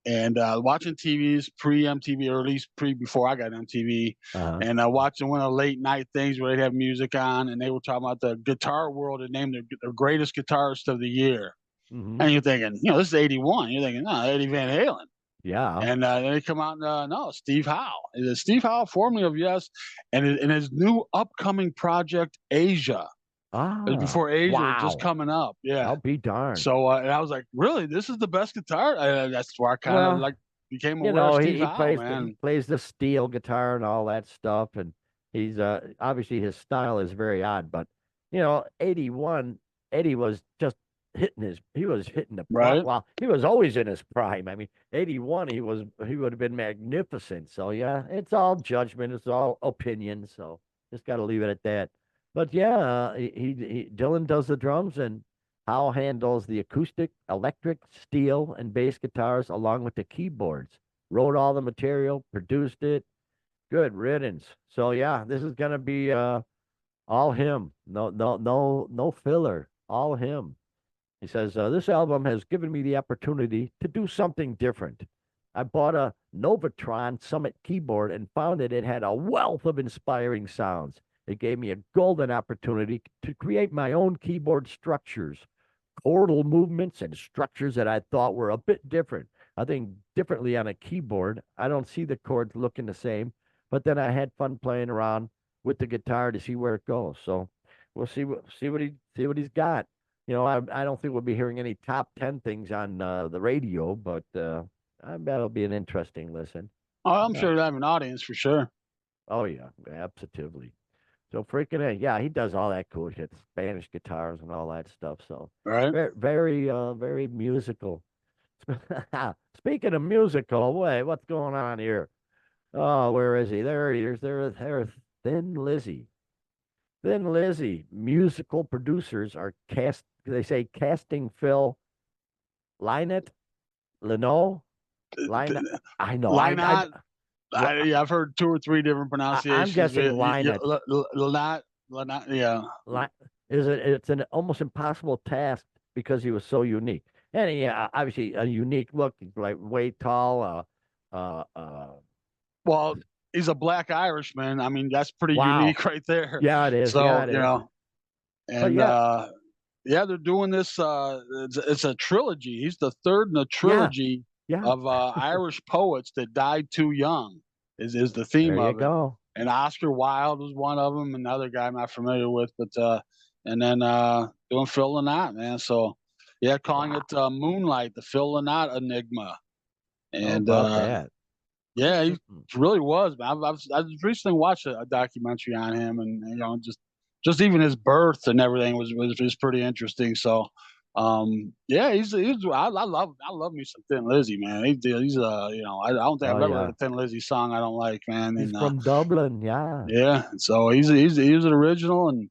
[SPEAKER 2] and watching TVs pre MTV, or at least pre before I got MTV,
[SPEAKER 1] Uh-huh.
[SPEAKER 2] and watching one of the late night things where they'd have music on, and they were talking about the guitar world and named their greatest guitarist of the year.
[SPEAKER 1] Mm-hmm.
[SPEAKER 2] And you're thinking, this is '81. You're thinking, no, Eddie Van Halen.
[SPEAKER 1] Yeah.
[SPEAKER 2] And then they come out and no, Steve Howe. It is Steve Howe, formerly of Yes, and in his new upcoming project, Asia. It was
[SPEAKER 1] Ah,
[SPEAKER 2] before Asia was just
[SPEAKER 1] wow.
[SPEAKER 2] coming up. Yeah.
[SPEAKER 1] I'll be darned.
[SPEAKER 2] So and I was like, really, this is the best guitar. That's where I kind of
[SPEAKER 1] Well,
[SPEAKER 2] like became aware of Steve
[SPEAKER 1] he
[SPEAKER 2] Howe,
[SPEAKER 1] he
[SPEAKER 2] man.
[SPEAKER 1] plays the steel guitar and all that stuff, and he's obviously his style is very odd, but 81, Eddie was just he was hitting the prime.
[SPEAKER 2] Right.
[SPEAKER 1] Well, he was always in his prime. I mean, 81 he would have been magnificent. So yeah, it's all judgment, it's all opinion. So just got to leave it at that. But yeah, Dylan does the drums and Howe handles the acoustic, electric, steel, and bass guitars along with the keyboards. Wrote all the material, produced it. Good riddance. So yeah, this is gonna be all him. No filler. All him. He says, this album has given me the opportunity to do something different. I bought a Novatron Summit keyboard and found that it had a wealth of inspiring sounds. It gave me a golden opportunity to create my own keyboard structures, chordal movements, and structures that I thought were a bit different. I think differently on a keyboard. I don't see the chords looking the same, but then I had fun playing around with the guitar to see where it goes. So we'll see what he's got. I don't think we'll be hearing any top 10 things on the radio, but I bet it'll be an interesting listen.
[SPEAKER 2] Oh, I'm
[SPEAKER 1] Yeah.
[SPEAKER 2] sure they have an audience for sure.
[SPEAKER 1] Oh yeah, absolutely. So freaking yeah, he does all that cool shit, Spanish guitars and all that stuff. So
[SPEAKER 2] right?
[SPEAKER 1] very musical. Speaking of musical, wait, what's going on here? Oh, where is he? There he is. There, Thin Lizzy. Thin Lizzy. Musical producers are cast. They say casting Phil Lynott, Lino, Lynott. I know.
[SPEAKER 2] Line out.
[SPEAKER 1] Well,
[SPEAKER 2] Yeah, I've heard two or three different
[SPEAKER 1] I'm
[SPEAKER 2] pronunciations.
[SPEAKER 1] guessing
[SPEAKER 2] Yeah,
[SPEAKER 1] Lynott.
[SPEAKER 2] Lanat, Lanat, yeah,
[SPEAKER 1] Is it? It's an almost impossible task because he was so unique. And yeah, obviously a unique look, like way tall.
[SPEAKER 2] well, he's a black Irishman. I mean, that's pretty
[SPEAKER 1] Wow.
[SPEAKER 2] unique right there.
[SPEAKER 1] Yeah, it is. Yeah,
[SPEAKER 2] So,
[SPEAKER 1] it is. But
[SPEAKER 2] and
[SPEAKER 1] yeah,
[SPEAKER 2] yeah, they're doing this. It's a trilogy. He's the third in a
[SPEAKER 1] yeah,
[SPEAKER 2] trilogy
[SPEAKER 1] yeah.
[SPEAKER 2] of Irish poets that died too young. Is the theme
[SPEAKER 1] There you
[SPEAKER 2] of it.
[SPEAKER 1] go.
[SPEAKER 2] And Oscar Wilde was one of them. Another guy I'm not familiar with, but and then doing Phil Lynott, man. So yeah, calling
[SPEAKER 1] Wow.
[SPEAKER 2] it Moonlight, the Phil Lynott Enigma,
[SPEAKER 1] How
[SPEAKER 2] and
[SPEAKER 1] about that?
[SPEAKER 2] yeah, he
[SPEAKER 1] Mm-mm.
[SPEAKER 2] really was. Man. I've recently watched a documentary on him, and just even his birth and everything was pretty interesting. So, yeah, he's I love me some Thin Lizzy, man. He's I don't think I've
[SPEAKER 1] Oh
[SPEAKER 2] ever heard
[SPEAKER 1] yeah.
[SPEAKER 2] a Thin Lizzy song I don't like, man.
[SPEAKER 1] He's
[SPEAKER 2] And
[SPEAKER 1] from Dublin. Yeah.
[SPEAKER 2] yeah, so he's an original and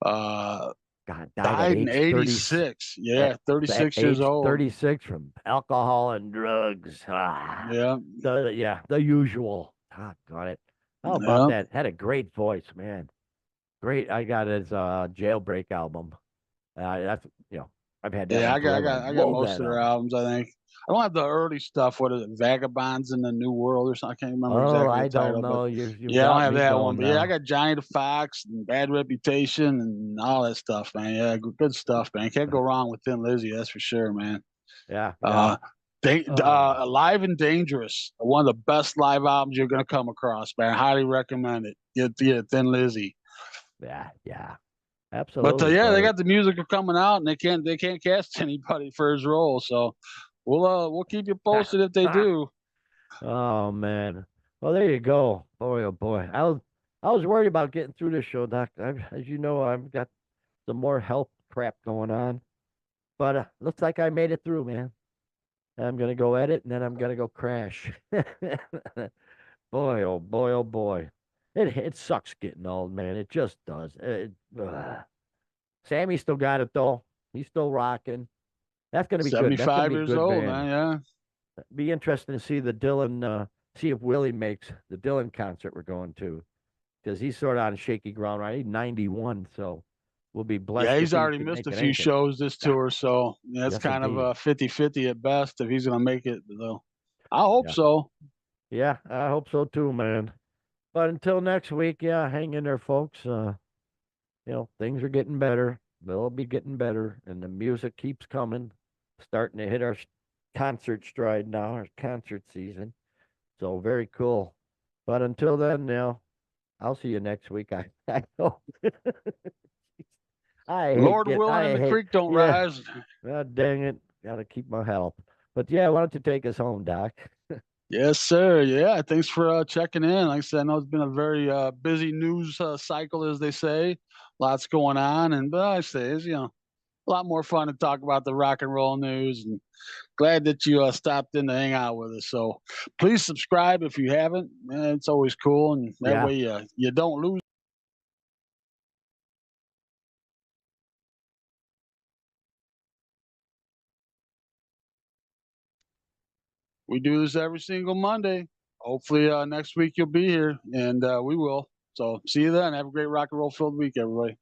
[SPEAKER 2] uh
[SPEAKER 1] God died at
[SPEAKER 2] died in
[SPEAKER 1] age 30,
[SPEAKER 2] '86.
[SPEAKER 1] at,
[SPEAKER 2] Yeah,
[SPEAKER 1] at
[SPEAKER 2] 36 years
[SPEAKER 1] age
[SPEAKER 2] old.
[SPEAKER 1] 36 from alcohol and drugs. Ah,
[SPEAKER 2] Yeah,
[SPEAKER 1] the usual. Ah, got it. How about
[SPEAKER 2] yeah.
[SPEAKER 1] that? Had a great voice, man. Great. I got his Jailbreak album. That's I've had that
[SPEAKER 2] Yeah,
[SPEAKER 1] one forever. I
[SPEAKER 2] I got
[SPEAKER 1] love
[SPEAKER 2] most
[SPEAKER 1] that
[SPEAKER 2] of their
[SPEAKER 1] album.
[SPEAKER 2] albums, I think. I don't have the early stuff. What is it? Vagabonds in the New World or something. I can't remember
[SPEAKER 1] Oh,
[SPEAKER 2] exactly the
[SPEAKER 1] I don't
[SPEAKER 2] title, but
[SPEAKER 1] know. You've
[SPEAKER 2] yeah, I don't
[SPEAKER 1] got
[SPEAKER 2] have
[SPEAKER 1] me
[SPEAKER 2] that one.
[SPEAKER 1] going
[SPEAKER 2] But yeah, I
[SPEAKER 1] now.
[SPEAKER 2] got Johnny the Fox and Bad Reputation and all that stuff, man. Yeah, good stuff, man. Can't go wrong with Thin Lizzy, that's for sure, man.
[SPEAKER 1] Yeah, yeah.
[SPEAKER 2] Uh,
[SPEAKER 1] Oh,
[SPEAKER 2] Alive and Dangerous, one of the best live albums you're gonna come across, man. Highly recommend it. Get Thin Lizzy.
[SPEAKER 1] yeah, yeah.
[SPEAKER 2] But
[SPEAKER 1] Absolutely,
[SPEAKER 2] yeah, they
[SPEAKER 1] brother.
[SPEAKER 2] got the music coming out, and they can't cast anybody for his role. So we'll keep you posted if they do.
[SPEAKER 1] Oh man. Well, there you go. Boy, oh boy. I was worried about getting through this show, Doc. As you know, I've got some more health crap going on, but looks like I made it through, man. I'm gonna go edit, and then I'm gonna go crash. Boy, oh boy, oh boy. It sucks getting old, man. It just does. Sammy still got it though. He's still rocking. That's gonna be good. That's gonna
[SPEAKER 2] 75
[SPEAKER 1] be a
[SPEAKER 2] years
[SPEAKER 1] good
[SPEAKER 2] old,
[SPEAKER 1] band.
[SPEAKER 2] man. Yeah,
[SPEAKER 1] Be interesting to see the Dylan, see if Willie makes the Dylan concert we're going to, because he's sort of on shaky ground, right? He's 91, so we'll be
[SPEAKER 2] yeah.
[SPEAKER 1] blessed if
[SPEAKER 2] He's
[SPEAKER 1] he
[SPEAKER 2] already
[SPEAKER 1] can
[SPEAKER 2] missed
[SPEAKER 1] make
[SPEAKER 2] a
[SPEAKER 1] it
[SPEAKER 2] few
[SPEAKER 1] anything.
[SPEAKER 2] shows this
[SPEAKER 1] Yeah,
[SPEAKER 2] tour, so yeah, it's
[SPEAKER 1] yes,
[SPEAKER 2] kind of
[SPEAKER 1] indeed.
[SPEAKER 2] a 50-50 at best if he's gonna make it. Though, I hope
[SPEAKER 1] Yeah,
[SPEAKER 2] so.
[SPEAKER 1] yeah, I hope so too, man. But until next week, yeah, hang in there, folks. Things are getting better. They'll be getting better, and the music keeps coming. Starting to hit our concert stride now, our concert season. So very cool. But until then, I'll see you next week. I know.
[SPEAKER 2] Lord willing, and
[SPEAKER 1] I
[SPEAKER 2] the
[SPEAKER 1] hate,
[SPEAKER 2] creek don't
[SPEAKER 1] yeah.
[SPEAKER 2] rise.
[SPEAKER 1] God dang it. Gotta keep my health. But yeah, why don't you take us home, Doc?
[SPEAKER 2] Yes, sir. Yeah, thanks for checking in. Like I said, I know it's been a very busy news cycle, as they say. Lots going on, and but I say, it's, a lot more fun to talk about the rock and roll news. And glad that you stopped in to hang out with us. So please subscribe if you haven't. It's always cool, and that
[SPEAKER 1] Yeah.
[SPEAKER 2] way you don't lose. We do this every single Monday. Hopefully next week you'll be here, and we will. So see you then. Have a great rock and roll filled week, everybody.